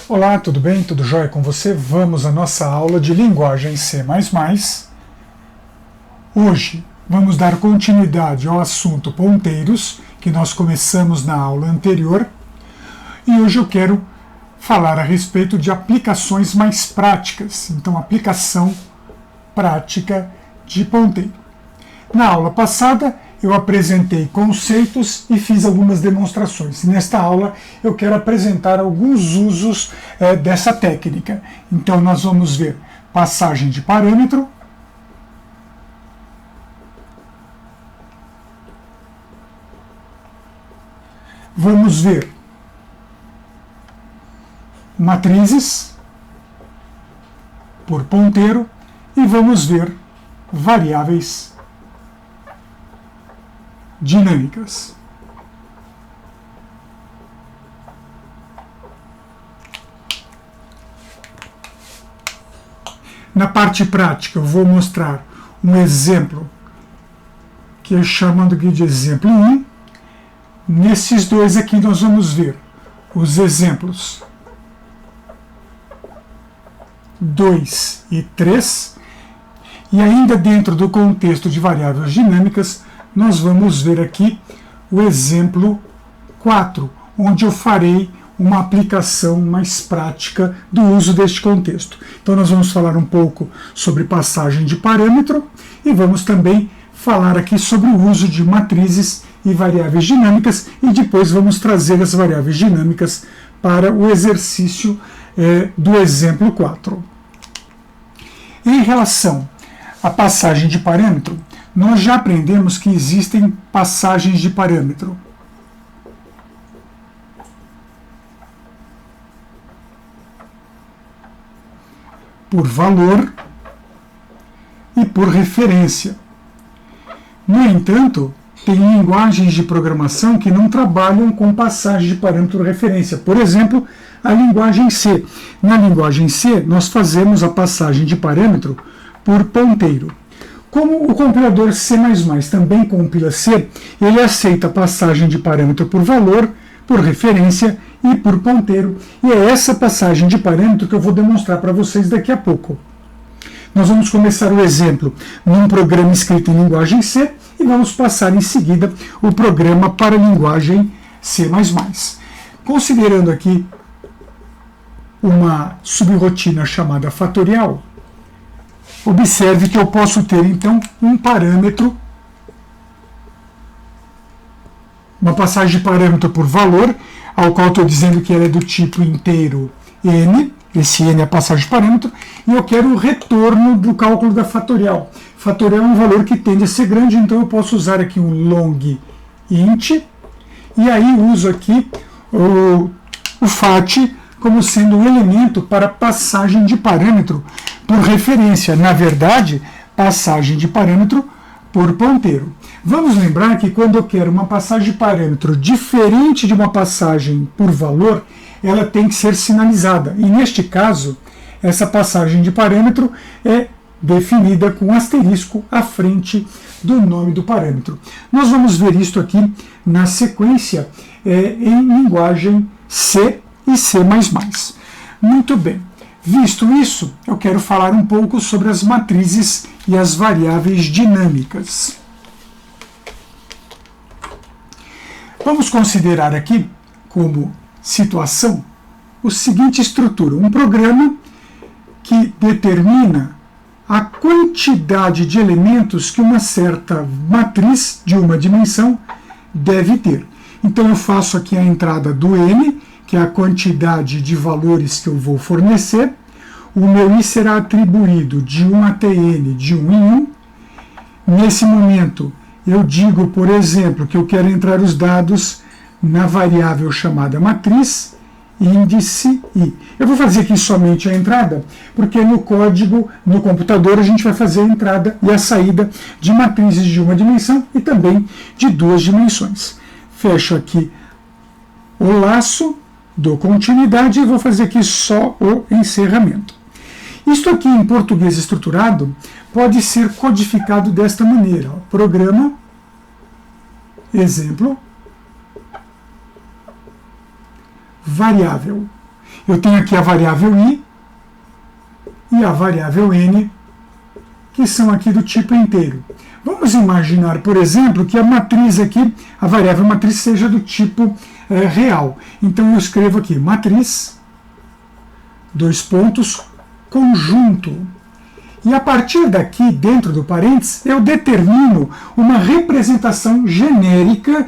Olá, tudo bem? Tudo jóia com você? Vamos à nossa aula de linguagem C++. Hoje vamos dar continuidade ao assunto ponteiros, que nós começamos na aula anterior. E hoje eu quero falar a respeito de aplicações mais práticas. Então, aplicação prática de ponteiro. Na aula passada, eu apresentei conceitos e fiz algumas demonstrações. Nesta aula, eu quero apresentar alguns usos dessa técnica. Então, nós vamos ver passagem de parâmetro, vamos ver matrizes por ponteiro e vamos ver variáveis dinâmicas. Na parte prática, eu vou mostrar um exemplo que eu chamo aqui de exemplo 1. Nesses dois aqui nós vamos ver os exemplos 2 e 3. E ainda dentro do contexto de variáveis dinâmicas, nós vamos ver aqui o exemplo 4, onde eu farei uma aplicação mais prática do uso deste contexto. Então nós vamos falar um pouco sobre passagem de parâmetro e vamos também falar aqui sobre o uso de matrizes e variáveis dinâmicas e depois vamos trazer as variáveis dinâmicas para o exercício do exemplo 4. Em relação à passagem de parâmetro, nós já aprendemos que existem passagens de parâmetro. Por valor e por referência. No entanto, tem linguagens de programação que não trabalham com passagem de parâmetro por referência. Por exemplo, a linguagem C. Na linguagem C, nós fazemos a passagem de parâmetro por ponteiro. Como o compilador C++ também compila C, ele aceita a passagem de parâmetro por valor, por referência e por ponteiro. E é essa passagem de parâmetro que eu vou demonstrar para vocês daqui a pouco. Nós vamos começar o exemplo num programa escrito em linguagem C e vamos passar em seguida o programa para a linguagem C++. Considerando aqui uma subrotina chamada fatorial, observe que eu posso ter, então, um parâmetro, uma passagem de parâmetro por valor, ao qual estou dizendo que ela é do tipo inteiro n, esse n é a passagem de parâmetro, e eu quero o retorno do cálculo da fatorial. Fatorial é um valor que tende a ser grande, então eu posso usar aqui um long int, e aí uso aqui o fat como sendo um elemento para passagem de parâmetro por referência. Na verdade, passagem de parâmetro por ponteiro. Vamos lembrar que quando eu quero uma passagem de parâmetro diferente de uma passagem por valor, ela tem que ser sinalizada. E neste caso, essa passagem de parâmetro é definida com asterisco à frente do nome do parâmetro. Nós vamos ver isso aqui na sequência em linguagem C e C++. Muito bem. Visto isso, eu quero falar um pouco sobre as matrizes e as variáveis dinâmicas. Vamos considerar aqui como situação a seguinte estrutura: um programa que determina a quantidade de elementos que uma certa matriz de uma dimensão deve ter. Então eu faço aqui a entrada do n, que é a quantidade de valores que eu vou fornecer. O meu i será atribuído de 1 até n, de 1 em 1. Nesse momento, eu digo, por exemplo, que eu quero entrar os dados na variável chamada matriz, índice i. Eu vou fazer aqui somente a entrada, porque no código, no computador, a gente vai fazer a entrada e a saída de matrizes de uma dimensão e também de duas dimensões. Fecho aqui o laço, dou continuidade e vou fazer aqui só o encerramento. Isto aqui em português estruturado pode ser codificado desta maneira. Programa, exemplo, variável. Eu tenho aqui a variável i e a variável n, que são aqui do tipo inteiro. Vamos imaginar, por exemplo, que a matriz aqui, a variável matriz, seja do tipo real. Então eu escrevo aqui matriz, dois pontos, conjunto. E a partir daqui, dentro do parênteses, eu determino uma representação genérica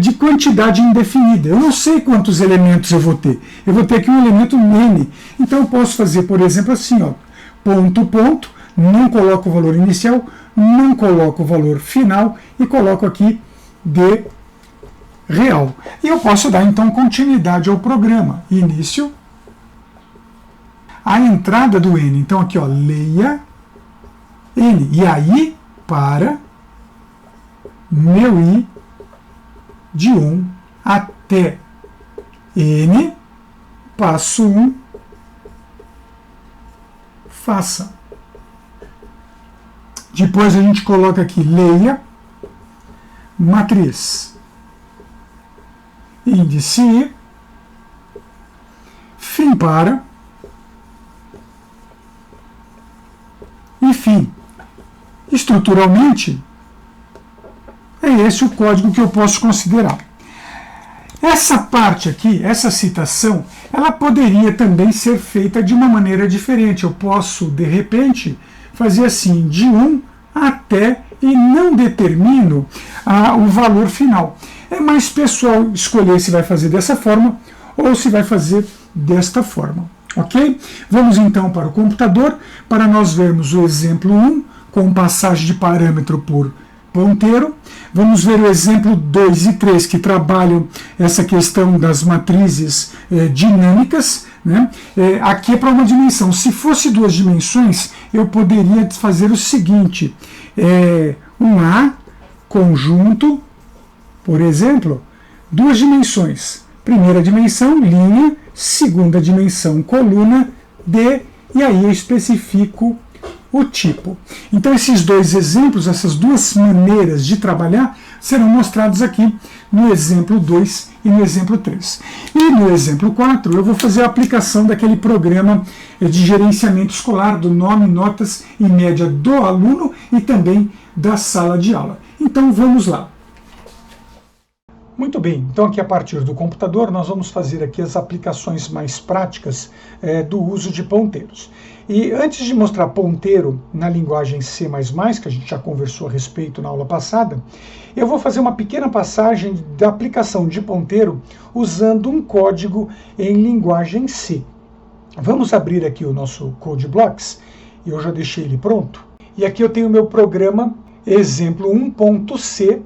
de quantidade indefinida. Eu não sei quantos elementos eu vou ter. Eu vou ter aqui um elemento n. Então eu posso fazer, por exemplo, assim, ó, ponto, ponto, não coloco o valor inicial, não coloco o valor final e coloco aqui de real. E eu posso dar, então, continuidade ao programa. Início, a entrada do n. Então aqui, ó, leia n. E aí, para meu i de 1 até n, passo 1, faça. Depois a gente coloca aqui, leia, matriz, índice i, fim para, e fim. Estruturalmente, é esse o código que eu posso considerar. Essa parte aqui, essa citação, ela poderia também ser feita de uma maneira diferente. Eu posso, de repente, fazer assim, de 1 até, e não determino o valor final. É mais pessoal escolher se vai fazer dessa forma ou se vai fazer desta forma. Ok? Vamos então para o computador, para nós vermos o exemplo 1, com passagem de parâmetro por ponteiro. Vamos ver o exemplo 2 e 3, que trabalham essa questão das matrizes dinâmicas. Né? Aqui é para uma dimensão. Se fosse duas dimensões, eu poderia fazer o seguinte, um A conjunto, por exemplo, duas dimensões. Primeira dimensão, linha, segunda dimensão, coluna, D, e aí eu especifico o tipo. Então esses dois exemplos, essas duas maneiras de trabalhar, serão mostrados aqui no exemplo 2 e no exemplo 3. E no exemplo 4 eu vou fazer a aplicação daquele programa de gerenciamento escolar, do nome, notas e média do aluno e também da sala de aula. Então vamos lá. Muito bem, então aqui a partir do computador nós vamos fazer aqui as aplicações mais práticas do uso de ponteiros. E antes de mostrar ponteiro na linguagem C++, que a gente já conversou a respeito na aula passada, eu vou fazer uma pequena passagem da aplicação de ponteiro usando um código em linguagem C. Vamos abrir aqui o nosso Code Blocks, eu já deixei ele pronto. E aqui eu tenho o meu programa exemplo 1.c,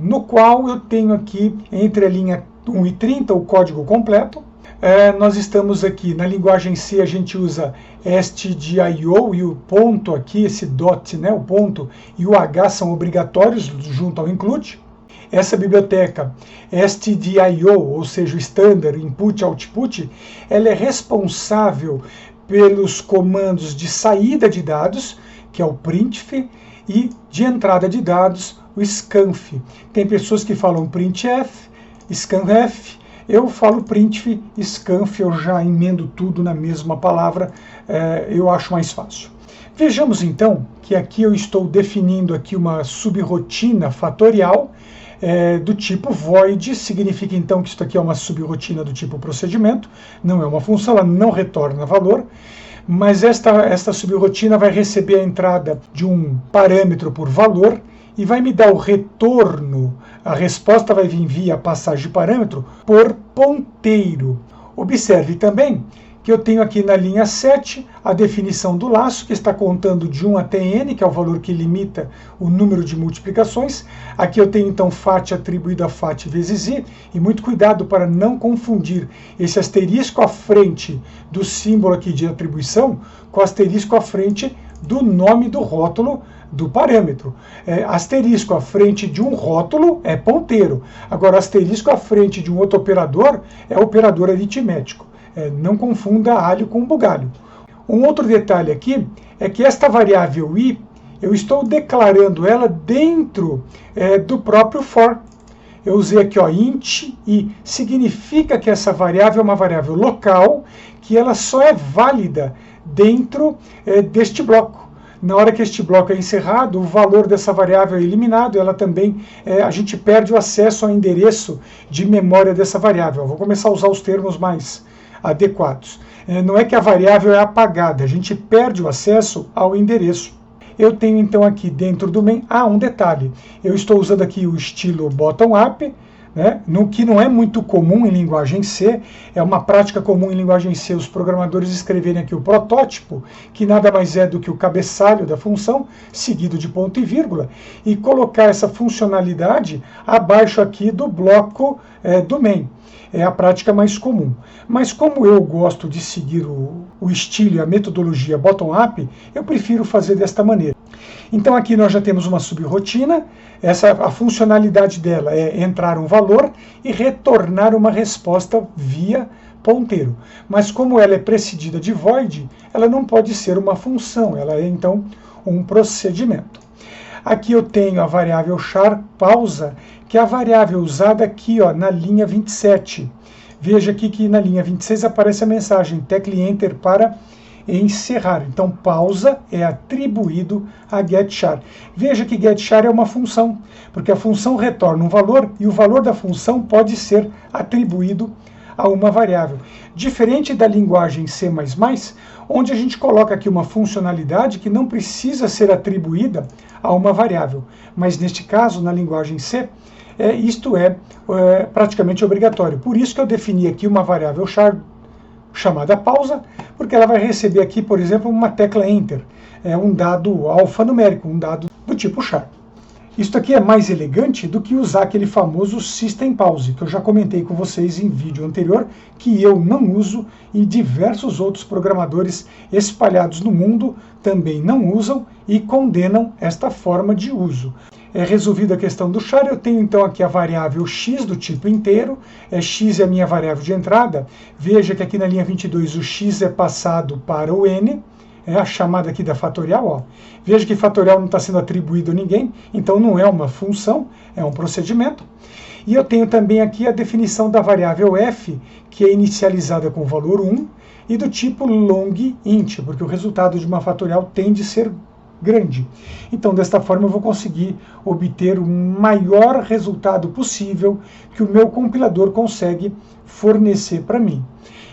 no qual eu tenho aqui entre a linha 1 e 30 o código completo. Nós estamos aqui na linguagem C, a gente usa stdio e o ponto aqui, esse dot, né, o ponto e o H são obrigatórios junto ao include. Essa biblioteca stdio, ou seja, o standard input output, ela é responsável pelos comandos de saída de dados, que é o printf, e de entrada de dados, o scanf. Tem pessoas que falam printf, scanf, eu falo printf, scanf, eu já emendo tudo na mesma palavra, eu acho mais fácil. Vejamos então que aqui eu estou definindo aqui uma subrotina fatorial do tipo void, significa então que isso aqui é uma subrotina do tipo procedimento, não é uma função, ela não retorna valor, mas esta subrotina vai receber a entrada de um parâmetro por valor e vai me dar o retorno, a resposta vai vir via passagem de parâmetro por ponteiro. Observe também que eu tenho aqui na linha 7 a definição do laço, que está contando de 1 até n, que é o valor que limita o número de multiplicações. Aqui eu tenho então FAT atribuído a FAT vezes i, e muito cuidado para não confundir esse asterisco à frente do símbolo aqui de atribuição com o asterisco à frente do nome do rótulo do parâmetro. Asterisco à frente de um rótulo é ponteiro. Agora, asterisco à frente de um outro operador é operador aritmético. Não confunda alho com bugalho. Um outro detalhe aqui é que esta variável i, eu estou declarando ela dentro do próprio for. eu usei aqui ó, int i, significa que essa variável é uma variável local, que ela só é válida dentro deste bloco. Na hora que este bloco é encerrado, o valor dessa variável é eliminado, ela também, a gente perde o acesso ao endereço de memória dessa variável. Eu vou começar a usar os termos mais adequados. Não é que a variável é apagada, a gente perde o acesso ao endereço. Eu tenho então aqui dentro do main, um detalhe, eu estou usando aqui o estilo bottom-up, né, que não é muito comum em linguagem C, é uma prática comum em linguagem C os programadores escreverem aqui o protótipo, que nada mais é do que o cabeçalho da função, seguido de ponto e vírgula, e colocar essa funcionalidade abaixo aqui do bloco do main. É a prática mais comum. Mas como eu gosto de seguir o estilo e a metodologia bottom-up, eu prefiro fazer desta maneira. Então aqui nós já temos uma subrotina, a funcionalidade dela é entrar um valor e retornar uma resposta via ponteiro. Mas como ela é precedida de void, ela não pode ser uma função, ela é então um procedimento. Aqui eu tenho a variável char pausa, que é a variável usada aqui ó, na linha 27. Veja aqui que na linha 26 aparece a mensagem tecle enter para encerrar. Então pausa é atribuído a getChar. Veja que getChar é uma função, porque a função retorna um valor e o valor da função pode ser atribuído a uma variável. Diferente da linguagem C++, onde a gente coloca aqui uma funcionalidade que não precisa ser atribuída a uma variável. Mas neste caso, na linguagem C, isto é praticamente obrigatório. Por isso que eu defini aqui uma variável char chamada pausa, porque ela vai receber aqui, por exemplo, uma tecla enter, um dado alfanumérico, um dado do tipo char. Isto aqui é mais elegante do que usar aquele famoso system pause, que eu já comentei com vocês em vídeo anterior, que eu não uso e diversos outros programadores espalhados no mundo também não usam e condenam esta forma de uso. Resolvida a questão do char, eu tenho então aqui a variável x do tipo inteiro, x é a minha variável de entrada. Veja que aqui na linha 22 o x é passado para o n, a chamada aqui da fatorial. Ó. Veja que fatorial não está sendo atribuído a ninguém, então não é uma função, é um procedimento. E eu tenho também aqui a definição da variável f, que é inicializada com o valor 1, e do tipo long int, porque o resultado de uma fatorial tende a ser grande. Então, desta forma, eu vou conseguir obter o maior resultado possível que o meu compilador consegue fornecer para mim.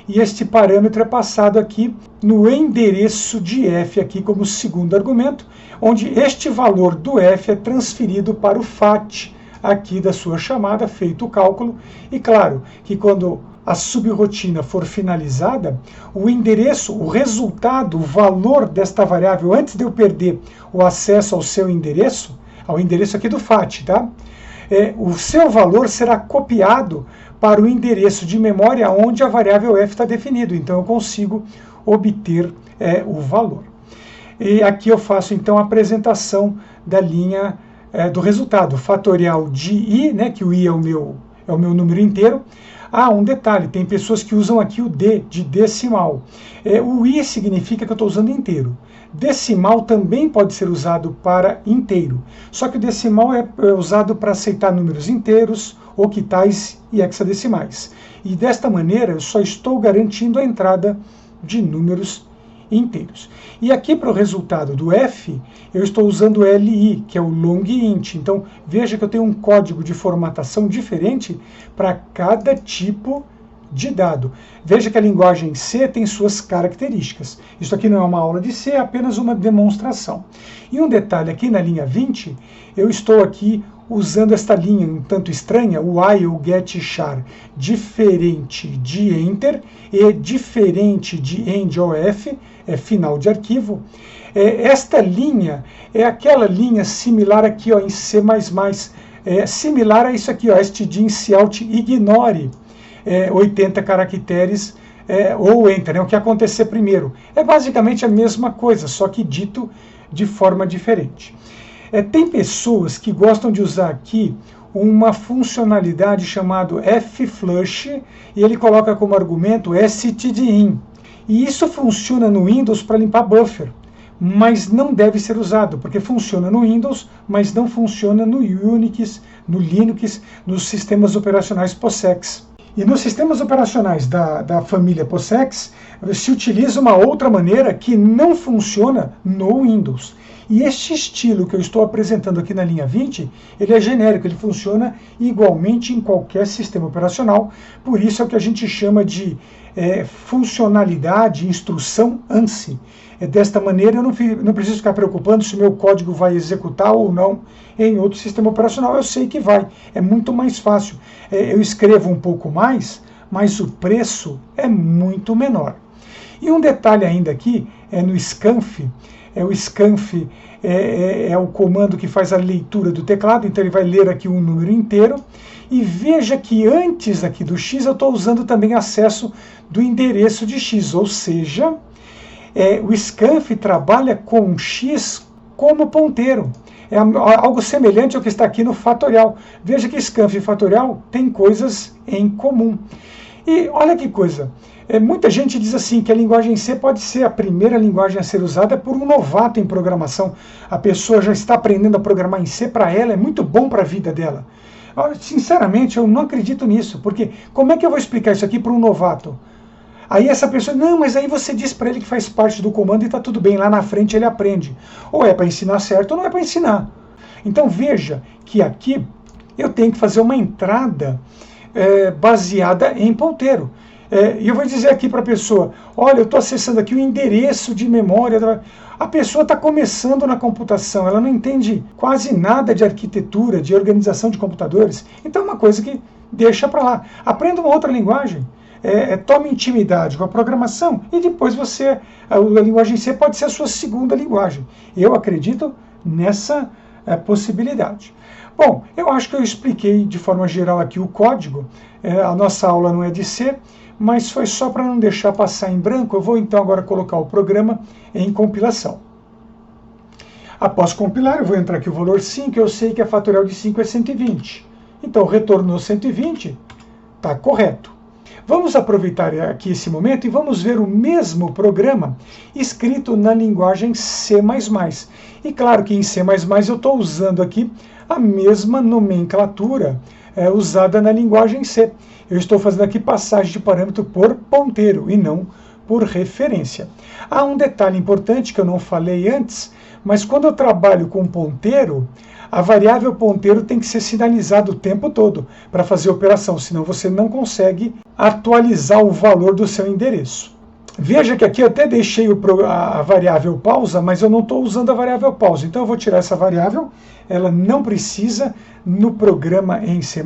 E este parâmetro é passado aqui no endereço de f, aqui como segundo argumento, onde este valor do f é transferido para o fat aqui da sua chamada, feito o cálculo. E claro que quando a subrotina for finalizada, o endereço, o resultado, o valor desta variável, antes de eu perder o acesso ao seu endereço, ao endereço aqui do FAT, tá? O seu valor será copiado para o endereço de memória onde a variável f está definido. Então eu consigo obter o valor. E aqui eu faço então a apresentação da linha do resultado, fatorial de i, né, que o i é o meu número inteiro. Um detalhe, tem pessoas que usam aqui o D, de decimal. O I significa que eu estou usando inteiro. Decimal também pode ser usado para inteiro. Só que o decimal é usado para aceitar números inteiros, octais e hexadecimais. E desta maneira eu só estou garantindo a entrada de números inteiros. E aqui para o resultado do F, eu estou usando o LI, que é o long int. Então veja que eu tenho um código de formatação diferente para cada tipo de dado. Veja que a linguagem C tem suas características. Isso aqui não é uma aula de C, é apenas uma demonstração. E um detalhe aqui na linha 20, eu estou aqui usando esta linha um tanto estranha, o while getChar, diferente de enter e diferente de end ou f, final de arquivo. Esta linha é aquela linha similar aqui ó, em C++, similar a isso aqui, ó, stdin-cout ignore 80 caracteres ou enter, né, o que acontecer primeiro. É basicamente a mesma coisa, só que dito de forma diferente. Tem pessoas que gostam de usar aqui uma funcionalidade chamada fflush e ele coloca como argumento stdin. E isso funciona no Windows para limpar buffer. mas não deve ser usado, porque funciona no Windows, mas não funciona no Unix, no Linux, nos sistemas operacionais POSIX. E nos sistemas operacionais da família POSIX, se utiliza uma outra maneira que não funciona no Windows. E este estilo que eu estou apresentando aqui na linha 20, ele é genérico, ele funciona igualmente em qualquer sistema operacional, por isso é o que a gente chama de funcionalidade, instrução ANSI. Desta maneira eu não preciso ficar preocupando se o meu código vai executar ou não em outro sistema operacional, eu sei que vai, é muito mais fácil. Eu escrevo um pouco mais, mas o preço é muito menor. E um detalhe ainda aqui, no scanf, o scanf é o comando que faz a leitura do teclado, então ele vai ler aqui um número inteiro, e veja que antes aqui do X eu estou usando também acesso do endereço de X, ou seja, o scanf trabalha com X como ponteiro. É algo semelhante ao que está aqui no fatorial. Veja que scanf e fatorial têm coisas em comum. E olha que coisa, muita gente diz assim que a linguagem C pode ser a primeira linguagem a ser usada por um novato em programação. A pessoa já está aprendendo a programar em C, para ela é muito bom para a vida dela. Sinceramente, eu não acredito nisso, porque como é que eu vou explicar isso aqui para um novato? Aí essa pessoa, não, mas aí você diz para ele que faz parte do comando e está tudo bem, lá na frente ele aprende. Ou é para ensinar certo ou não é para ensinar. Então veja que aqui eu tenho que fazer uma entrada baseada em ponteiro. E eu vou dizer aqui para a pessoa, olha, eu estou acessando aqui o endereço de memória. A pessoa está começando na computação, ela não entende quase nada de arquitetura, de organização de computadores. Então é uma coisa que deixa para lá. Aprenda uma outra linguagem. Tome intimidade com a programação e depois a linguagem C pode ser a sua segunda linguagem. Eu acredito nessa possibilidade. Bom, eu acho que eu expliquei de forma geral aqui o código. A nossa aula não é de C, mas foi só para não deixar passar em branco. Eu vou então agora colocar o programa em compilação. Após compilar, eu vou entrar aqui o valor 5, eu sei que a fatorial de 5 é 120. Então retornou 120, está correto. Vamos aproveitar aqui esse momento e vamos ver o mesmo programa escrito na linguagem C++. E claro que em C++ eu estou usando aqui a mesma nomenclatura usada na linguagem C. Eu estou fazendo aqui passagem de parâmetro por ponteiro e não por referência. Há um detalhe importante que eu não falei antes, mas quando eu trabalho com ponteiro, a variável ponteiro tem que ser sinalizada o tempo todo para fazer a operação, senão você não consegue atualizar o valor do seu endereço. Veja que aqui eu até deixei a variável pausa, mas eu não estou usando a variável pausa. Então eu vou tirar essa variável, ela não precisa no programa em C++,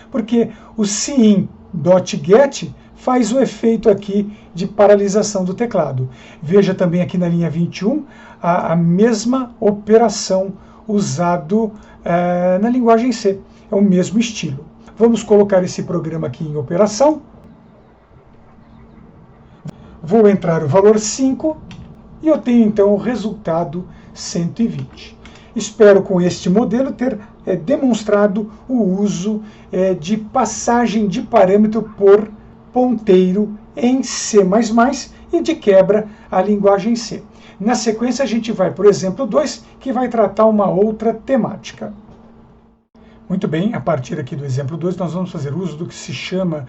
porque o cin.get faz o efeito aqui de paralisação do teclado. Veja também aqui na linha 21 a mesma operação usado na linguagem C. É o mesmo estilo. Vamos colocar esse programa aqui em operação. Vou entrar o valor 5 e eu tenho então o resultado 120. Espero com este modelo ter demonstrado o uso de passagem de parâmetro por ponteiro em C++ e de quebra a linguagem C. Na sequência a gente vai para o exemplo 2, que vai tratar uma outra temática. Muito bem, a partir aqui do exemplo 2 nós vamos fazer uso do que se chama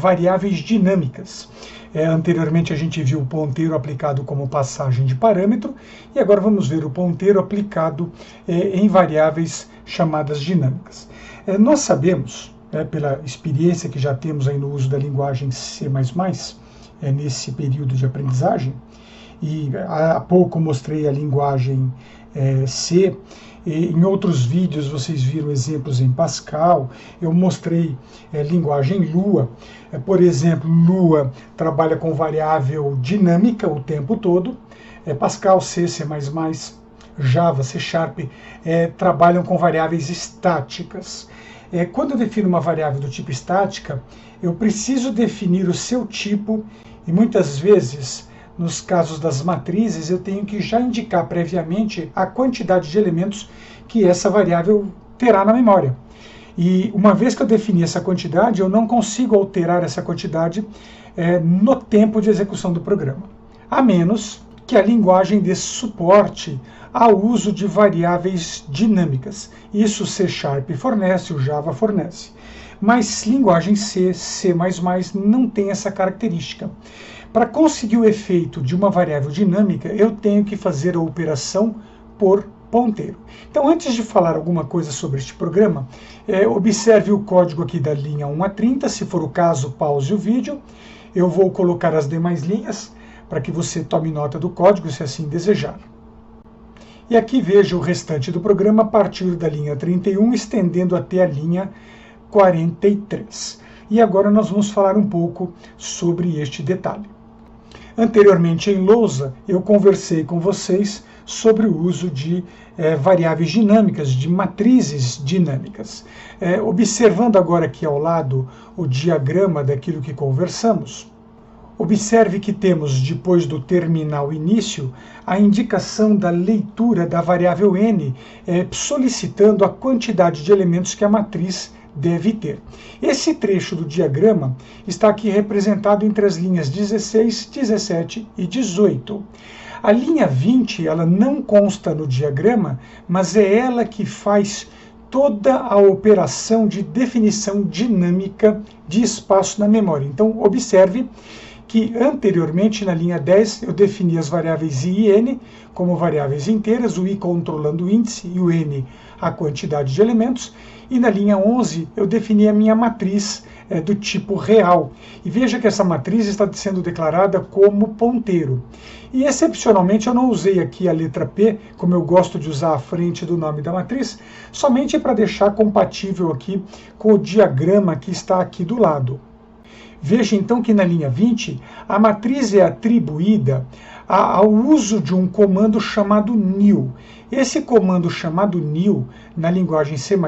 variáveis dinâmicas. Anteriormente a gente viu o ponteiro aplicado como passagem de parâmetro e agora vamos ver o ponteiro aplicado em variáveis chamadas dinâmicas. Nós sabemos, pela experiência que já temos aí no uso da linguagem C++, nesse período de aprendizagem, e há pouco mostrei a linguagem C, em outros vídeos vocês viram exemplos em Pascal, eu mostrei linguagem Lua. Por exemplo, Lua trabalha com variável dinâmica o tempo todo, Pascal, C, C++, Java, C Sharp trabalham com variáveis estáticas. Quando eu defino uma variável do tipo estática, eu preciso definir o seu tipo e muitas vezes, nos casos das matrizes, eu tenho que já indicar previamente a quantidade de elementos que essa variável terá na memória. E uma vez que eu defini essa quantidade, eu não consigo alterar essa quantidade no tempo de execução do programa. A menos que a linguagem dê suporte ao uso de variáveis dinâmicas. Isso C# fornece, o Java fornece. Mas linguagem C, C++ não tem essa característica. Para conseguir o efeito de uma variável dinâmica, eu tenho que fazer a operação por ponteiro. Então, antes de falar alguma coisa sobre este programa, observe o código aqui da linha 1 a 30, se for o caso, pause o vídeo. Eu vou colocar as demais linhas para que você tome nota do código, se assim desejar. E aqui veja o restante do programa a partir da linha 31, estendendo até a linha 43. E agora nós vamos falar um pouco sobre este detalhe. Anteriormente, em lousa, eu conversei com vocês sobre o uso de variáveis dinâmicas, de matrizes dinâmicas. Observando agora aqui ao lado o diagrama daquilo que conversamos, observe que temos, depois do terminal início, a indicação da leitura da variável n, solicitando a quantidade de elementos que a matriz deve ter. Esse trecho do diagrama está aqui representado entre as linhas 16, 17 e 18. A linha 20, ela não consta no diagrama, mas é ela que faz toda a operação de definição dinâmica de espaço na memória. Então, observe que anteriormente, na linha 10, eu defini as variáveis i e n como variáveis inteiras, o i controlando o índice e o n a quantidade de elementos, e na linha 11 eu defini a minha matriz do tipo real. E veja que essa matriz está sendo declarada como ponteiro. E excepcionalmente eu não usei aqui a letra P, como eu gosto de usar à frente do nome da matriz, somente para deixar compatível aqui com o diagrama que está aqui do lado. Veja então que na linha 20, a matriz é atribuída ao uso de um comando chamado new. Esse comando chamado new, na linguagem C++,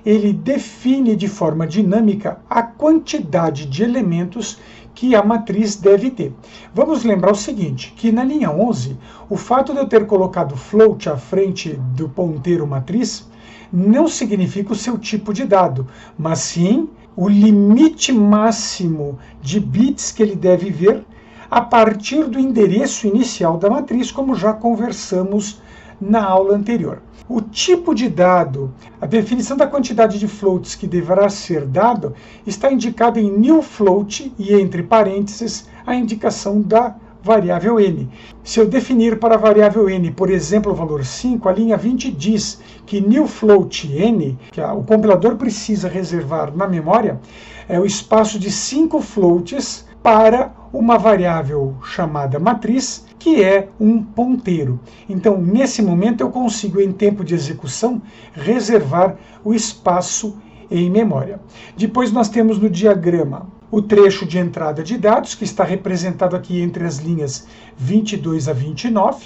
ele define de forma dinâmica a quantidade de elementos que a matriz deve ter. Vamos lembrar o seguinte, que na linha 11, o fato de eu ter colocado float à frente do ponteiro matriz não significa o seu tipo de dado, mas sim o limite máximo de bits que ele deve ver a partir do endereço inicial da matriz, como já conversamos na aula anterior. O tipo de dado, a definição da quantidade de floats que deverá ser dado, está indicado em new float e entre parênteses a indicação da variável n. Se eu definir para a variável n, por exemplo, o valor 5, a linha 20 diz que new float n, que o compilador precisa reservar na memória, é o espaço de 5 floats para uma variável chamada matriz, que é um ponteiro. Então, nesse momento, eu consigo, em tempo de execução, reservar o espaço em memória. Depois nós temos no diagrama o trecho de entrada de dados, que está representado aqui entre as linhas 22 a 29,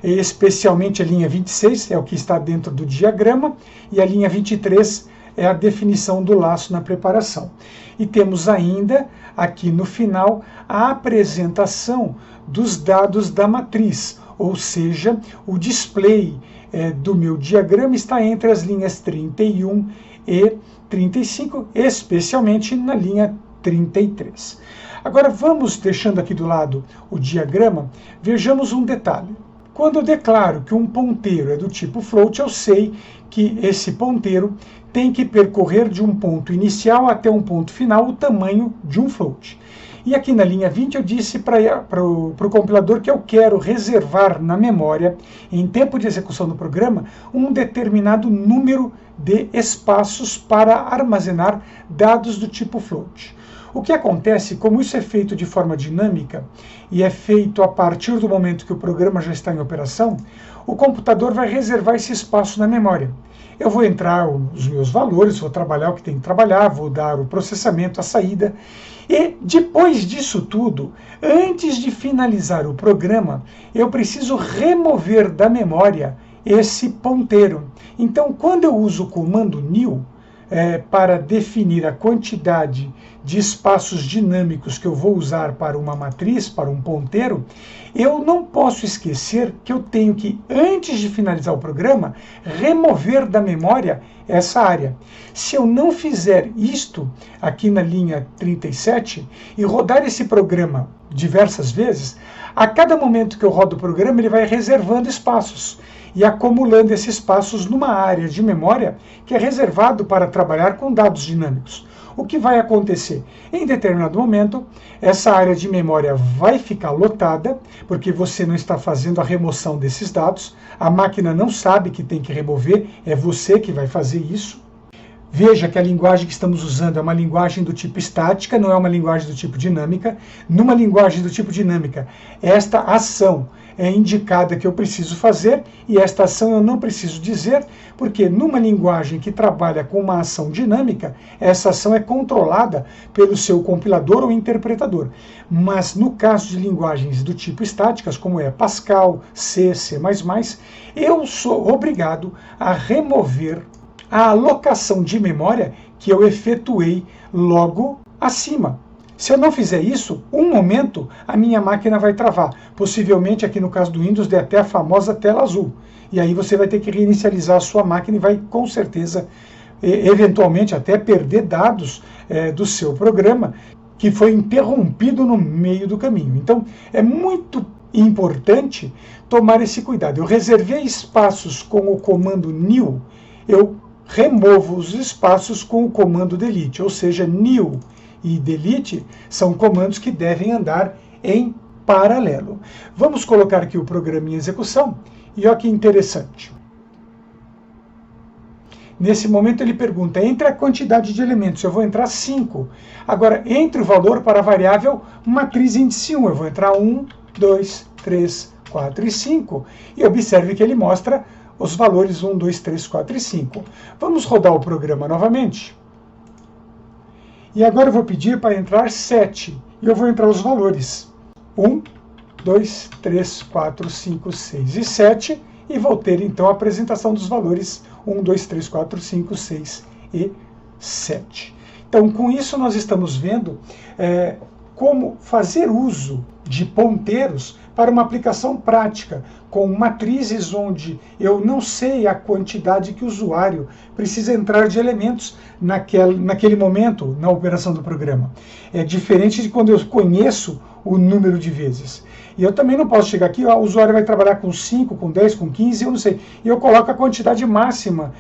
especialmente a linha 26, é o que está dentro do diagrama, e a linha 23 é a definição do laço na preparação. E temos ainda, aqui no final, a apresentação dos dados da matriz, ou seja, o display do meu diagrama está entre as linhas 31 e 35, especialmente na linha 33. Agora vamos, deixando aqui do lado o diagrama, vejamos um detalhe. Quando eu declaro que um ponteiro é do tipo float, eu sei que esse ponteiro tem que percorrer de um ponto inicial até um ponto final o tamanho de um float. E aqui na linha 20 eu disse para o compilador que eu quero reservar na memória, em tempo de execução do programa, um determinado número de espaços para armazenar dados do tipo float. O que acontece, como isso é feito de forma dinâmica e é feito a partir do momento que o programa já está em operação, o computador vai reservar esse espaço na memória. Eu vou entrar os meus valores, vou trabalhar o que tem que trabalhar, vou dar o processamento, a saída. E depois disso tudo, antes de finalizar o programa, eu preciso remover da memória esse ponteiro. Então, quando eu uso o comando new, para definir a quantidade de espaços dinâmicos que eu vou usar para uma matriz, para um ponteiro, eu não posso esquecer que eu tenho que, antes de finalizar o programa, remover da memória essa área. Se eu não fizer isto aqui na linha 37 e rodar esse programa diversas vezes, a cada momento que eu rodo o programa, ele vai reservando espaços e acumulando esses espaços numa área de memória que é reservado para trabalhar com dados dinâmicos. O que vai acontecer? Em determinado momento, essa área de memória vai ficar lotada, porque você não está fazendo a remoção desses dados, a máquina não sabe que tem que remover, é você que vai fazer isso. Veja que a linguagem que estamos usando é uma linguagem do tipo estática, não é uma linguagem do tipo dinâmica. Numa linguagem do tipo dinâmica, esta ação é indicada que eu preciso fazer e esta ação eu não preciso dizer, porque numa linguagem que trabalha com uma ação dinâmica, essa ação é controlada pelo seu compilador ou interpretador. Mas no caso de linguagens do tipo estáticas, como é Pascal, C, C++, eu sou obrigado a remover a alocação de memória que eu efetuei logo acima. Se eu não fizer isso, um momento a minha máquina vai travar. Possivelmente, aqui no caso do Windows, dê até a famosa tela azul. E aí você vai ter que reinicializar a sua máquina e vai, com certeza, eventualmente até perder dados do seu programa, que foi interrompido no meio do caminho. Então, é muito importante tomar esse cuidado. Eu reservei espaços com o comando new, eu removo os espaços com o comando delete, ou seja, new e delete são comandos que devem andar em paralelo. Vamos colocar aqui o programa em execução e olha que interessante. Nesse momento ele pergunta, entre a quantidade de elementos, eu vou entrar 5. Agora, entre o valor para a variável matriz índice 1, eu vou entrar 1, 2, 3, 4 e 5. E observe que ele mostra os valores 1, 2, 3, 4 e 5. Vamos rodar o programa novamente. E agora eu vou pedir para entrar 7. E eu vou entrar os valores 1, 2, 3, 4, 5, 6 e 7. E vou ter então a apresentação dos valores 1, 2, 3, 4, 5, 6 e 7. Então, com isso nós estamos vendo como fazer uso de ponteiros para uma aplicação prática, com matrizes onde eu não sei a quantidade que o usuário precisa entrar de elementos naquele momento na operação do programa. É diferente de quando eu conheço o número de vezes. E eu também não posso chegar aqui, o usuário vai trabalhar com 5, com 10, com 15, eu não sei. E eu coloco a quantidade máxima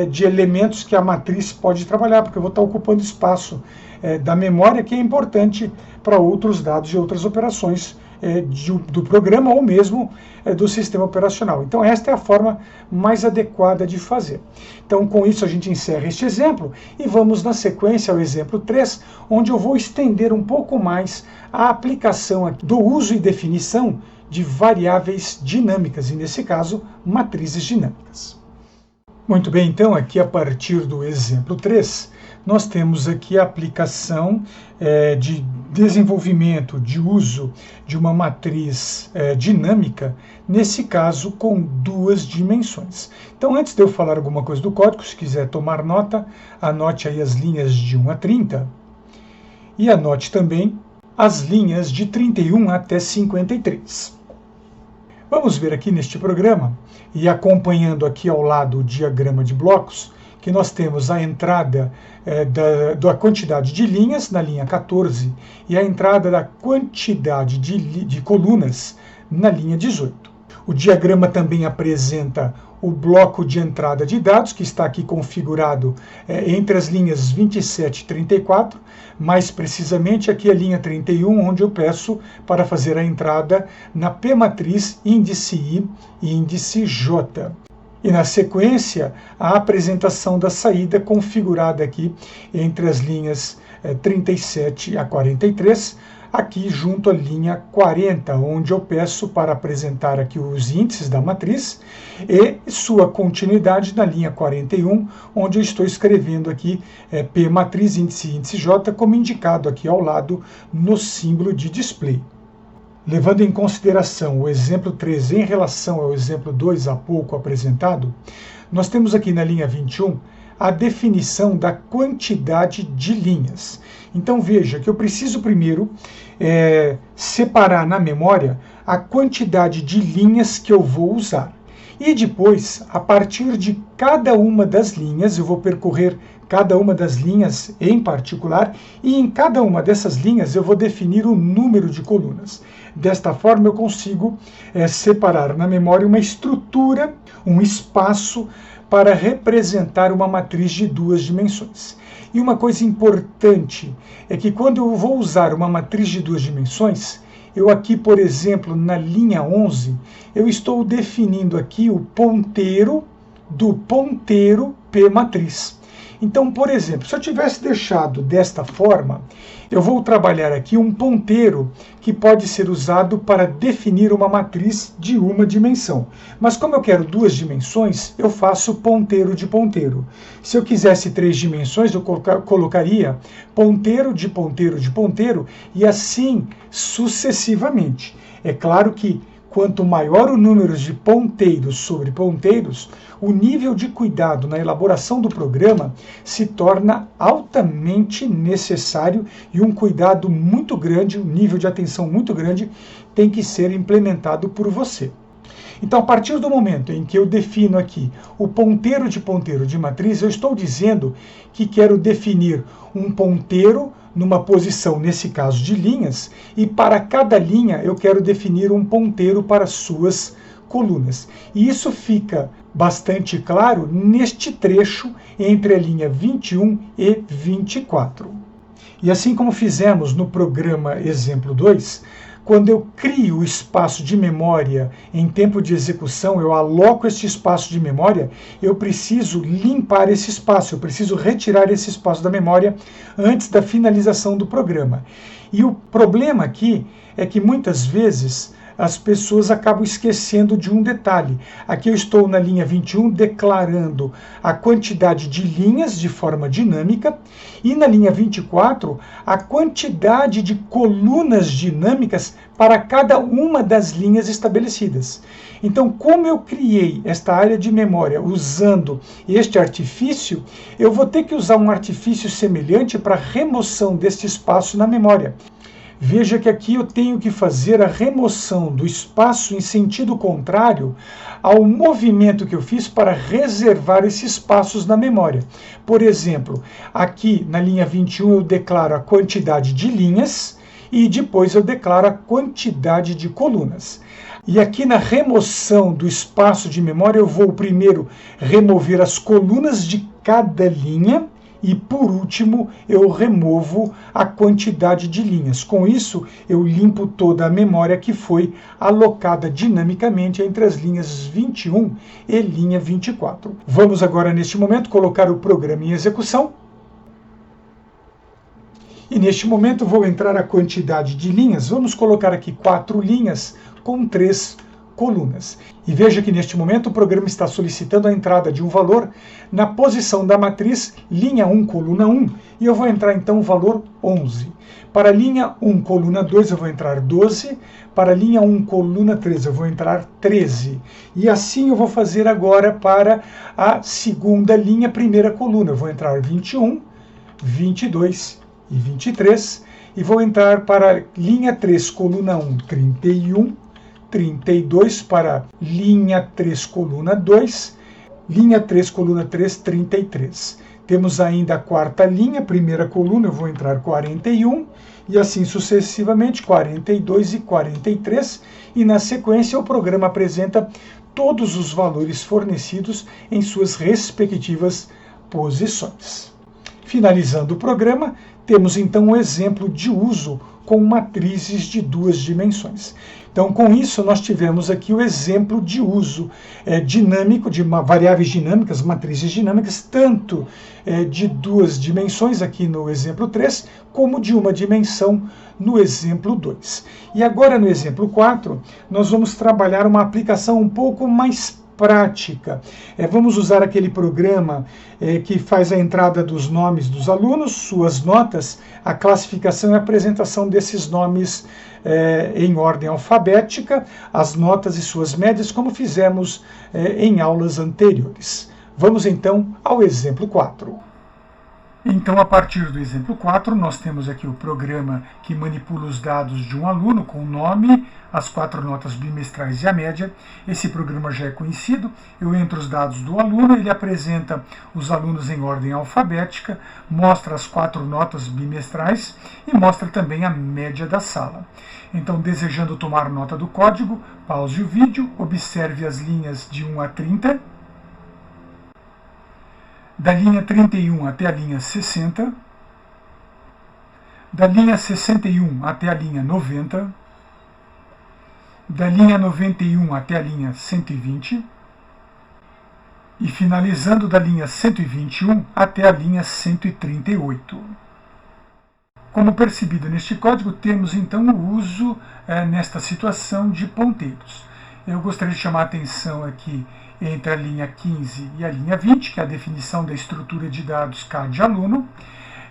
de elementos que a matriz pode trabalhar, porque eu vou estar ocupando espaço da memória, que é importante para outros dados e outras operações do programa ou mesmo do sistema operacional. Então esta é a forma mais adequada de fazer. Então com isso a gente encerra este exemplo e vamos na sequência ao exemplo 3, onde eu vou estender um pouco mais a aplicação do uso e definição de variáveis dinâmicas, e nesse caso matrizes dinâmicas. Muito bem, então aqui a partir do exemplo 3, nós temos aqui a aplicação de desenvolvimento, de uso de uma matriz dinâmica, nesse caso com 2 dimensões. Então, antes de eu falar alguma coisa do código, se quiser tomar nota, anote aí as linhas de 1 a 30 e anote também as linhas de 31 até 53. Vamos ver aqui neste programa, e acompanhando aqui ao lado o diagrama de blocos, que nós temos a entrada da quantidade de linhas na linha 14 e a entrada da quantidade de colunas na linha 18. O diagrama também apresenta o bloco de entrada de dados, que está aqui configurado entre as linhas 27 e 34, mais precisamente aqui a linha 31, onde eu peço para fazer a entrada na P-matriz índice I e índice J. E na sequência, a apresentação da saída configurada aqui entre as linhas 37 a 43, aqui junto à linha 40, onde eu peço para apresentar aqui os índices da matriz e sua continuidade na linha 41, onde eu estou escrevendo aqui P matriz índice índice J, como indicado aqui ao lado no símbolo de display. Levando em consideração o exemplo 3 em relação ao exemplo 2 há pouco apresentado, nós temos aqui na linha 21 a definição da quantidade de linhas. Então veja que eu preciso primeiro separar na memória a quantidade de linhas que eu vou usar. E depois, a partir de cada uma das linhas, eu vou percorrer cada uma das linhas em particular, e em cada uma dessas linhas eu vou definir o número de colunas. Desta forma eu consigo separar na memória uma estrutura, um espaço para representar uma matriz de duas dimensões. E uma coisa importante é que quando eu vou usar uma matriz de duas dimensões, eu aqui, por exemplo, na linha 11, eu estou definindo aqui o ponteiro do ponteiro P matriz. Então, por exemplo, se eu tivesse deixado desta forma, eu vou trabalhar aqui um ponteiro que pode ser usado para definir uma matriz de uma dimensão. Mas como eu quero duas dimensões, eu faço ponteiro de ponteiro. Se eu quisesse três dimensões, eu colocaria ponteiro de ponteiro de ponteiro e assim sucessivamente. É claro que quanto maior o número de ponteiros sobre ponteiros, o nível de cuidado na elaboração do programa se torna altamente necessário e um cuidado muito grande, um nível de atenção muito grande tem que ser implementado por você. Então, a partir do momento em que eu defino aqui o ponteiro de matriz, eu estou dizendo que quero definir um ponteiro numa posição, nesse caso, de linhas, e para cada linha eu quero definir um ponteiro para suas colunas. E isso fica bastante claro neste trecho entre a linha 21 e 24. E assim como fizemos no programa exemplo 2, quando eu crio o espaço de memória em tempo de execução, eu aloco este espaço de memória, eu preciso limpar esse espaço, eu preciso retirar esse espaço da memória antes da finalização do programa. E o problema aqui é que muitas vezes as pessoas acabam esquecendo de um detalhe. Aqui eu estou na linha 21 declarando a quantidade de linhas de forma dinâmica e na linha 24 a quantidade de colunas dinâmicas para cada uma das linhas estabelecidas. Então, como eu criei esta área de memória usando este artifício, eu vou ter que usar um artifício semelhante para remoção deste espaço na memória. Veja que aqui eu tenho que fazer a remoção do espaço em sentido contrário ao movimento que eu fiz para reservar esses espaços na memória. Por exemplo, aqui na linha 21 eu declaro a quantidade de linhas e depois eu declaro a quantidade de colunas. E aqui na remoção do espaço de memória eu vou primeiro remover as colunas de cada linha, e, por último, eu removo a quantidade de linhas. Com isso, eu limpo toda a memória que foi alocada dinamicamente entre as linhas 21 e linha 24. Vamos agora, neste momento, colocar o programa em execução. E, neste momento, vou entrar a quantidade de linhas. Vamos colocar aqui 4 linhas com 3 colunas. E veja que neste momento o programa está solicitando a entrada de um valor na posição da matriz linha 1, coluna 1, e eu vou entrar então o valor 11. Para a linha 1, coluna 2, eu vou entrar 12, para a linha 1, coluna 3, eu vou entrar 13. E assim eu vou fazer agora para a segunda linha, primeira coluna. Eu vou entrar 21, 22 e 23, e vou entrar para a linha 3, coluna 1, 31, 32 para linha 3, coluna 2, linha 3, coluna 3, 33. Temos ainda a quarta linha, primeira coluna, eu vou entrar 41, e assim sucessivamente, 42 e 43, e na sequência o programa apresenta todos os valores fornecidos em suas respectivas posições. Finalizando o programa, temos então um exemplo de uso com matrizes de duas dimensões. Então, com isso, nós tivemos aqui o exemplo de uso dinâmico, de variáveis dinâmicas, matrizes dinâmicas, tanto de duas dimensões, aqui no exemplo 3, como de uma dimensão no exemplo 2. E agora, no exemplo 4, nós vamos trabalhar uma aplicação um pouco mais prática. Vamos usar aquele programa que faz a entrada dos nomes dos alunos, suas notas, a classificação e a apresentação desses nomes em ordem alfabética, as notas e suas médias, como fizemos em aulas anteriores. Vamos então ao exemplo 4. Então, a partir do exemplo 4, nós temos aqui o programa que manipula os dados de um aluno com o nome, as 4 notas bimestrais e a média. Esse programa já é conhecido. Eu entro os dados do aluno, ele apresenta os alunos em ordem alfabética, mostra as 4 notas bimestrais e mostra também a média da sala. Então, desejando tomar nota do código, pause o vídeo, observe as linhas de 1 a 30, da linha 31 até a linha 60, da linha 61 até a linha 90, da linha 91 até a linha 120 e finalizando da linha 121 até a linha 138. Como percebido neste código, temos então o uso nesta situação de ponteiros. Eu gostaria de chamar a atenção aqui entre a linha 15 e a linha 20, que é a definição da estrutura de dados CAD aluno.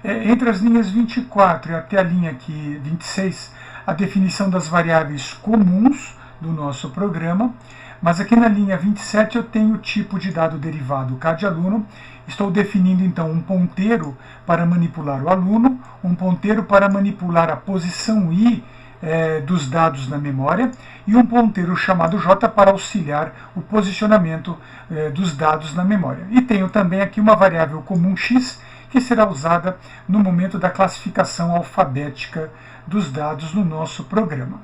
Entre as linhas 24 e até a linha 26, a definição das variáveis comuns do nosso programa. Mas aqui na linha 27 eu tenho o tipo de dado derivado CAD aluno. Estou definindo então um ponteiro para manipular o aluno, um ponteiro para manipular a posição I dos dados na memória e um ponteiro chamado J para auxiliar o posicionamento dos dados na memória. E tenho também aqui uma variável comum X que será usada no momento da classificação alfabética dos dados no nosso programa.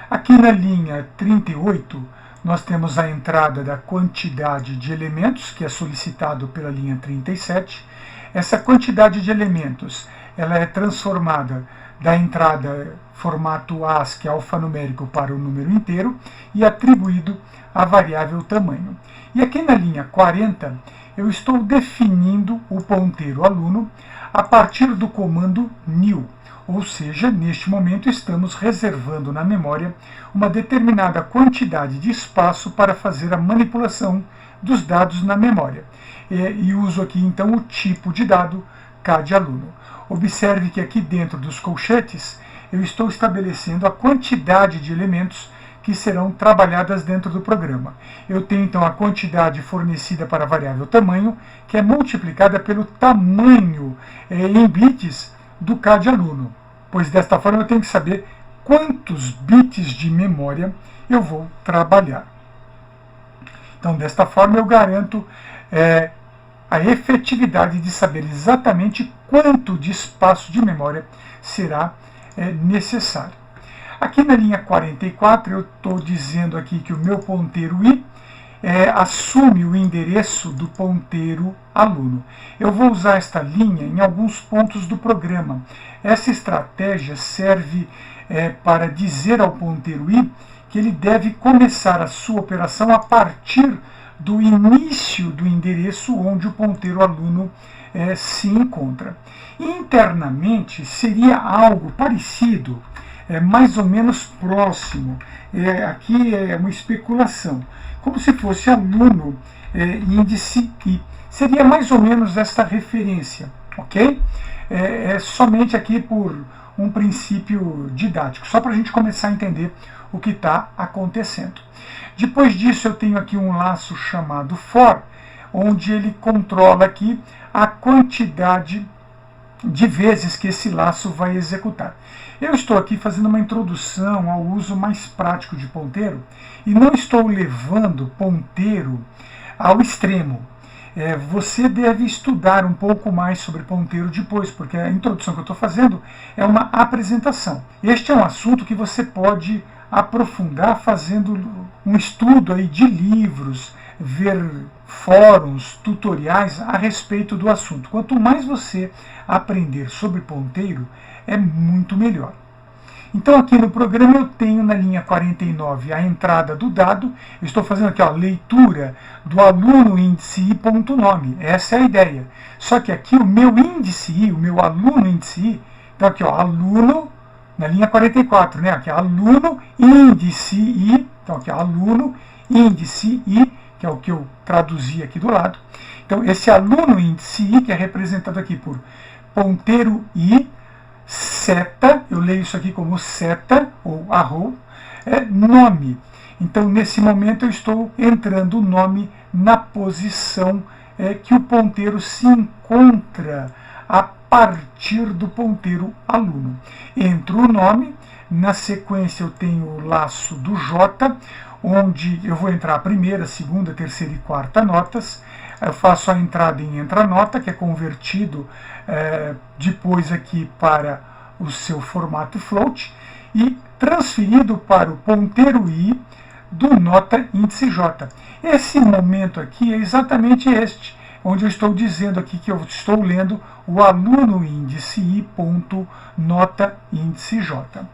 Aqui na linha 38, nós temos a entrada da quantidade de elementos, que é solicitado pela linha 37. Essa quantidade de elementos ela é transformada da entrada formato ASCII alfanumérico para o número inteiro e atribuído à variável tamanho. E aqui na linha 40, eu estou definindo o ponteiro aluno a partir do comando new. Ou seja, neste momento estamos reservando na memória uma determinada quantidade de espaço para fazer a manipulação dos dados na memória. E uso aqui então o tipo de dado CAD aluno. Observe que aqui dentro dos colchetes eu estou estabelecendo a quantidade de elementos que serão trabalhadas dentro do programa. Eu tenho então a quantidade fornecida para a variável tamanho, que é multiplicada pelo tamanho em bits do CAD aluno, pois desta forma eu tenho que saber quantos bits de memória eu vou trabalhar. Então, desta forma eu garanto a efetividade de saber exatamente quanto de espaço de memória será necessário. Aqui na linha 44 eu estou dizendo aqui que o meu ponteiro I assume o endereço do ponteiro aluno. Eu vou usar esta linha em alguns pontos do programa. Essa estratégia serve para dizer ao ponteiro I que ele deve começar a sua operação a partir do início do endereço onde o ponteiro aluno se encontra. Internamente seria algo parecido, mais ou menos próximo. Aqui é uma especulação, como se fosse aluno índice I. Seria mais ou menos esta referência, ok? Somente aqui por um princípio didático, só para a gente começar a entender o que está acontecendo. Depois disso eu tenho aqui um laço chamado for, onde ele controla aqui a quantidade de vezes que esse laço vai executar. Eu estou aqui fazendo uma introdução ao uso mais prático de ponteiro e não estou levando ponteiro ao extremo. Você deve estudar um pouco mais sobre ponteiro depois, porque a introdução que eu estou fazendo é uma apresentação. Este é um assunto que você pode aprofundar fazendo um estudo aí de livros, ver fóruns, tutoriais a respeito do assunto. Quanto mais você aprender sobre ponteiro, é muito melhor. Então aqui no programa eu tenho na linha 49 a entrada do dado. Eu estou fazendo aqui a leitura do aluno índice I.nome. Essa é a ideia. Só que aqui o meu índice I, o meu aluno índice I, então aqui aluno na linha 44, né? Aqui aluno índice I, então aqui aluno índice I, que é o que eu traduzi aqui do lado. Então esse aluno índice I, que é representado aqui por ponteiro I, seta, eu leio isso aqui como seta ou arrow, nome. Então nesse momento eu estou entrando o nome na posição que o ponteiro se encontra a partir do ponteiro aluno. Entra o nome, na sequência eu tenho o laço do J, onde eu vou entrar a primeira, segunda, terceira e quarta notas. Eu faço a entrada em entranota, que é convertido depois aqui para o seu formato float, e transferido para o ponteiro I do nota índice J. Esse momento aqui é exatamente este, onde eu estou dizendo aqui que eu estou lendo o aluno índice I ponto nota índice J.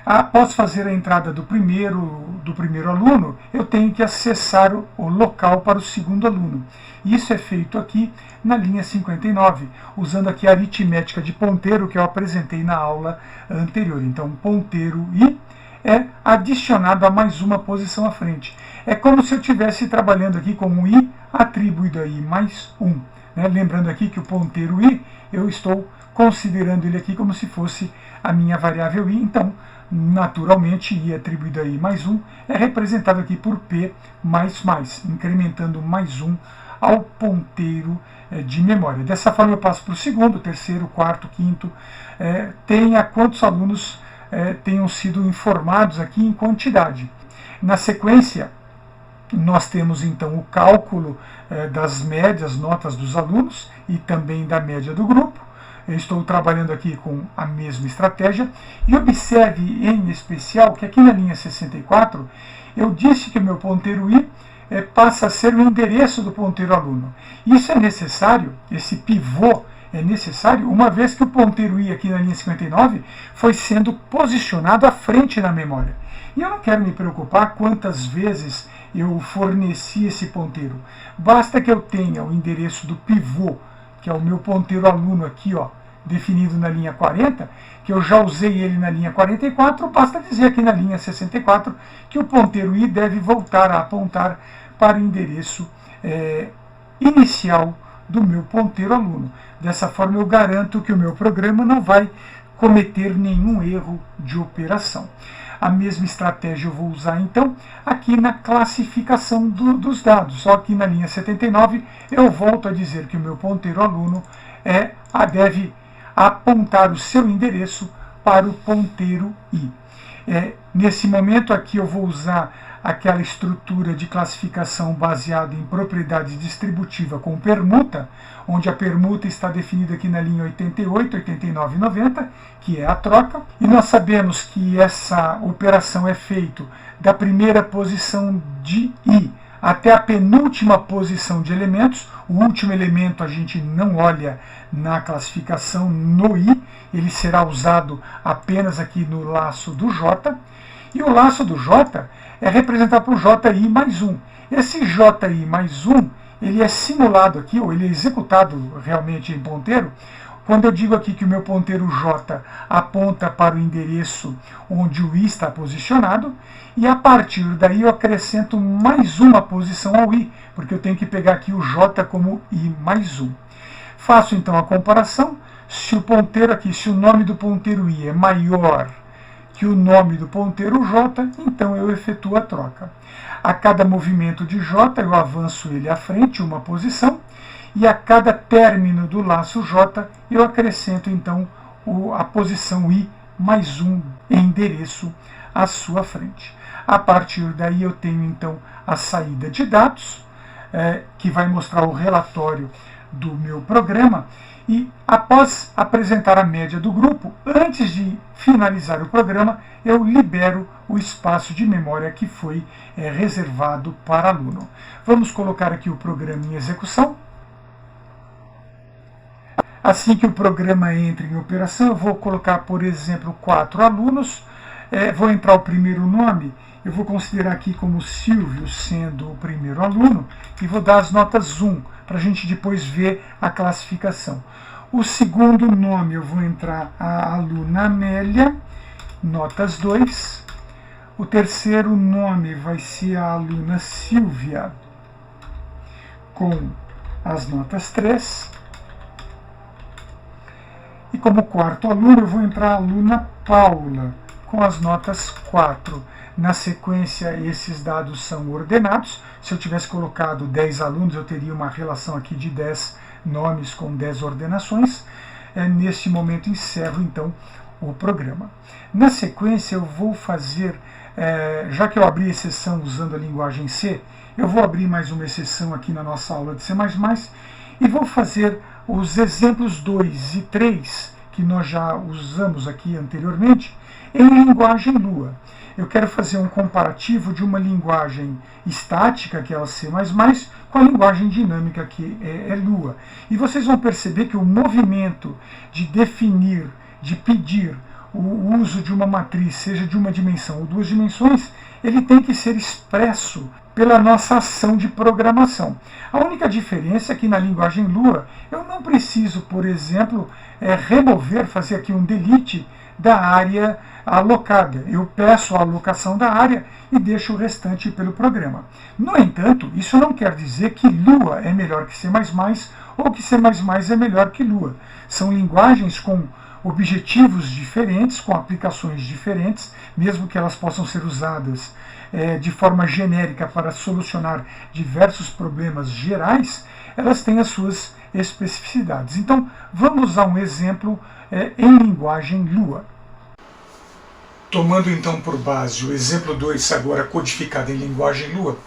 Após fazer a entrada do primeiro aluno, eu tenho que acessar o local para o segundo aluno. Isso é feito aqui na linha 59, usando aqui a aritmética de ponteiro que eu apresentei na aula anterior. Então, ponteiro I é adicionado a mais uma posição à frente. É como se eu estivesse trabalhando aqui com um I atribuído a I mais 1. Né? Lembrando aqui que o ponteiro I, eu estou considerando ele aqui como se fosse a minha variável I. Então, naturalmente, I atribuído a I mais 1 é representado aqui por P mais, incrementando mais 1 ao ponteiro de memória. Dessa forma eu passo para o segundo, terceiro, quarto, quinto, tenha quantos alunos tenham sido informados aqui em quantidade. Na sequência, nós temos então o cálculo das médias, notas dos alunos e também da média do grupo. Eu estou trabalhando aqui com a mesma estratégia. E observe em especial que aqui na linha 64, eu disse que o meu ponteiro I passa a ser o endereço do ponteiro aluno. Isso é necessário, esse pivô é necessário, uma vez que o ponteiro I aqui na linha 59 foi sendo posicionado à frente na memória. E eu não quero me preocupar quantas vezes eu forneci esse ponteiro. Basta que eu tenha o endereço do pivô, que é o meu ponteiro aluno aqui, ó, definido na linha 40, que eu já usei ele na linha 44, basta dizer aqui na linha 64 que o ponteiro I deve voltar a apontar para o endereço inicial do meu ponteiro aluno. Dessa forma eu garanto que o meu programa não vai cometer nenhum erro de operação. A mesma estratégia eu vou usar então aqui na classificação dos dados. Só que na linha 79 eu volto a dizer que o meu ponteiro aluno deve apontar o seu endereço para o ponteiro I. Nesse momento aqui eu vou usar aquela estrutura de classificação baseada em propriedade distributiva com permuta, onde a permuta está definida aqui na linha 88, 89 e 90, que é a troca. E nós sabemos que essa operação é feita da primeira posição de I até a penúltima posição de elementos. O último elemento a gente não olha na classificação no I, ele será usado apenas aqui no laço do J. E o laço do J é representado por JI mais 1. Esse JI mais 1, ele é simulado aqui, ou ele é executado realmente em ponteiro, quando eu digo aqui que o meu ponteiro J aponta para o endereço onde o I está posicionado, e a partir daí eu acrescento mais uma posição ao I, porque eu tenho que pegar aqui o J como I mais 1. Faço então a comparação. Se o ponteiro aqui, se o nome do ponteiro I é maior que o nome do ponteiro J, então eu efetuo a troca. A cada movimento de J, eu avanço ele à frente, uma posição, e a cada término do laço J, eu acrescento então a posição I mais 1 endereço à sua frente. A partir daí eu tenho então a saída de dados, que vai mostrar o relatório do meu programa, e após apresentar a média do grupo, antes de finalizar o programa, eu libero o espaço de memória que foi reservado para aluno. Vamos colocar aqui o programa em execução. Assim que o programa entre em operação, eu vou colocar, por exemplo, 4 alunos, vou entrar o primeiro nome, eu vou considerar aqui como Silvio sendo o primeiro aluno, e vou dar as notas 1, para a gente depois ver a classificação. O segundo nome, eu vou entrar a aluna Amélia, notas 2. O terceiro nome vai ser a aluna Silvia, com as notas 3. E como quarto aluno, eu vou entrar a aluna Paula, com as notas 4. Na sequência, esses dados são ordenados. Se eu tivesse colocado 10 alunos, eu teria uma relação aqui de 10 nomes com 10 ordenações. Neste momento, encerro, então, o programa. Na sequência, eu vou fazer, já que eu abri exceção usando a linguagem C, eu vou abrir mais uma exceção aqui na nossa aula de C++ e vou fazer os exemplos 2 e 3, que nós já usamos aqui anteriormente, em linguagem Lua. Eu quero fazer um comparativo de uma linguagem estática, que é a C++, com a linguagem dinâmica, que é Lua. E vocês vão perceber que o movimento de definir, de pedir o uso de uma matriz, seja de uma dimensão ou duas dimensões, ele tem que ser expresso pela nossa ação de programação. A única diferença é que na linguagem Lua eu não preciso, por exemplo, remover, fazer aqui um delete da área alocada. Eu peço a alocação da área e deixo o restante pelo programa. No entanto, isso não quer dizer que Lua é melhor que C++ ou que C++ é melhor que Lua. São linguagens com objetivos diferentes, com aplicações diferentes, mesmo que elas possam ser usadas de forma genérica para solucionar diversos problemas gerais, elas têm as suas especificidades. Então, vamos usar um exemplo em linguagem Lua. Tomando então por base o exemplo 2, agora codificado em linguagem Lua,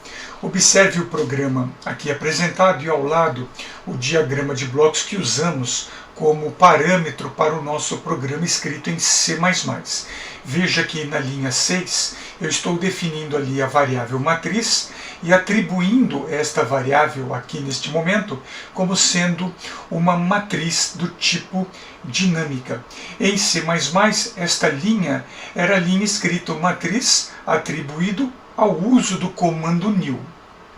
observe o programa aqui apresentado e ao lado o diagrama de blocos que usamos como parâmetro para o nosso programa escrito em C++. Veja que na linha 6 eu estou definindo ali a variável matriz e atribuindo esta variável aqui neste momento como sendo uma matriz do tipo dinâmica. Em C++, esta linha era a linha escrita matriz atribuído ao uso do comando new.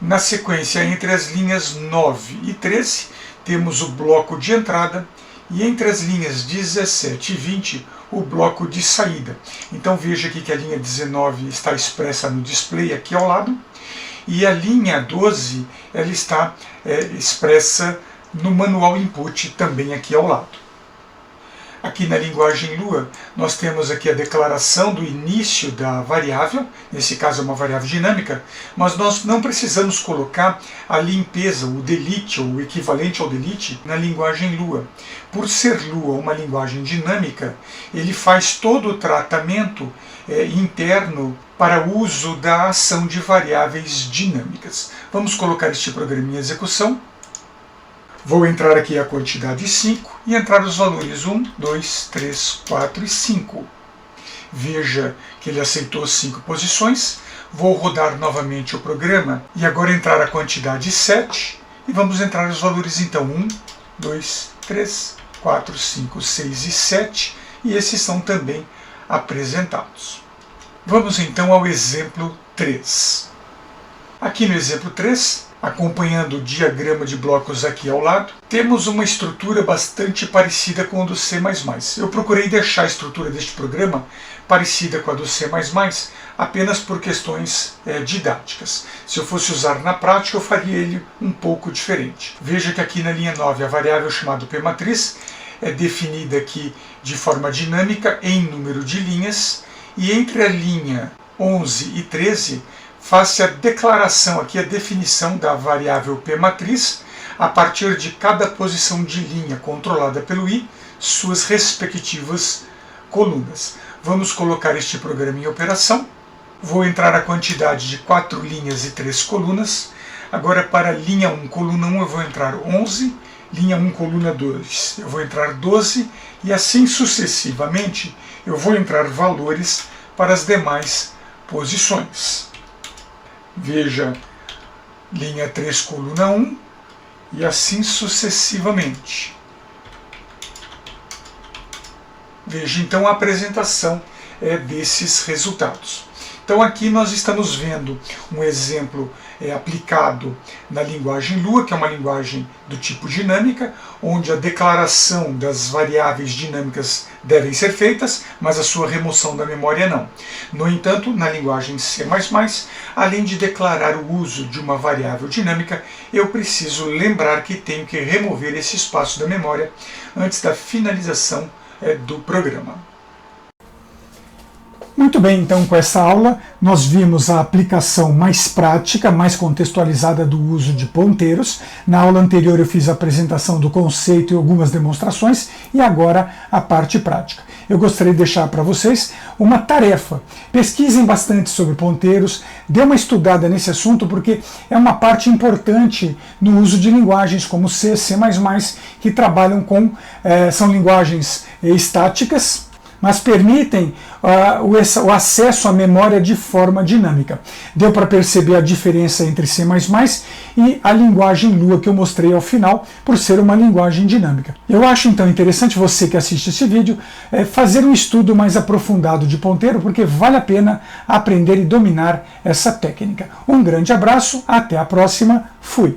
Na sequência, entre as linhas 9 e 13, temos o bloco de entrada e entre as linhas 17 e 20, o bloco de saída. Então veja aqui que a linha 19 está expressa no display aqui ao lado e a linha 12 ela está expressa no manual input também aqui ao lado. Aqui na linguagem Lua, nós temos aqui a declaração do início da variável, nesse caso é uma variável dinâmica, mas nós não precisamos colocar a limpeza, o delete, ou o equivalente ao delete, na linguagem Lua. Por ser Lua uma linguagem dinâmica, ele faz todo o tratamento interno para o uso da ação de variáveis dinâmicas. Vamos colocar este programa em execução. Vou entrar aqui a quantidade 5 e entrar os valores 1, 2, 3, 4 e 5. Veja que ele aceitou 5 posições. Vou rodar novamente o programa e agora entrar a quantidade 7 e vamos entrar os valores então 1, 2, 3, 4, 5, 6 e 7 e esses são também apresentados. Vamos então ao exemplo 3. Aqui no exemplo 3, acompanhando o diagrama de blocos aqui ao lado, temos uma estrutura bastante parecida com a do C++. Eu procurei deixar a estrutura deste programa parecida com a do C++, apenas por questões didáticas. Se eu fosse usar na prática, eu faria ele um pouco diferente. Veja que aqui na linha 9, a variável chamada pmatriz é definida aqui de forma dinâmica em número de linhas, e entre a linha 11 e 13, faz-se a declaração aqui, a definição da variável pmatriz a partir de cada posição de linha controlada pelo i, suas respectivas colunas. Vamos colocar este programa em operação. Vou entrar a quantidade de 4 linhas e 3 colunas. Agora para linha 1, coluna 1, eu vou entrar 11, linha 1, coluna 2, eu vou entrar 12, e assim sucessivamente eu vou entrar valores para as demais posições. Veja, linha 3, coluna 1, e assim sucessivamente. Veja então a apresentação desses resultados. Então aqui nós estamos vendo um exemplo aplicado na linguagem Lua, que é uma linguagem do tipo dinâmica, onde a declaração das variáveis dinâmicas devem ser feitas, mas a sua remoção da memória não. No entanto, na linguagem C++, além de declarar o uso de uma variável dinâmica, eu preciso lembrar que tenho que remover esse espaço da memória antes da finalização do programa. Muito bem, então com essa aula nós vimos a aplicação mais prática, mais contextualizada do uso de ponteiros. Na aula anterior eu fiz a apresentação do conceito e algumas demonstrações, e agora a parte prática. Eu gostaria de deixar para vocês uma tarefa. Pesquisem bastante sobre ponteiros, dê uma estudada nesse assunto, porque é uma parte importante no uso de linguagens como C, C++, que trabalham com, são linguagens estáticas, mas permitem o acesso à memória de forma dinâmica. Deu para perceber a diferença entre C++ e a linguagem Lua que eu mostrei ao final, por ser uma linguagem dinâmica. Eu acho então interessante você que assiste esse vídeo fazer um estudo mais aprofundado de ponteiro, porque vale a pena aprender e dominar essa técnica. Um grande abraço, até a próxima, fui!